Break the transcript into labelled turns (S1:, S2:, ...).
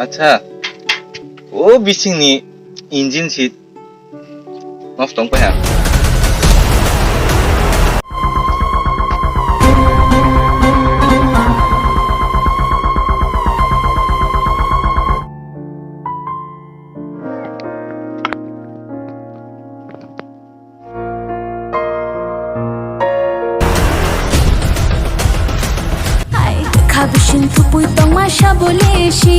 S1: আচ্ছা ও বিসিংনি engine seat নষ্ট পায়া
S2: Kabishin tupui tong masha boleshi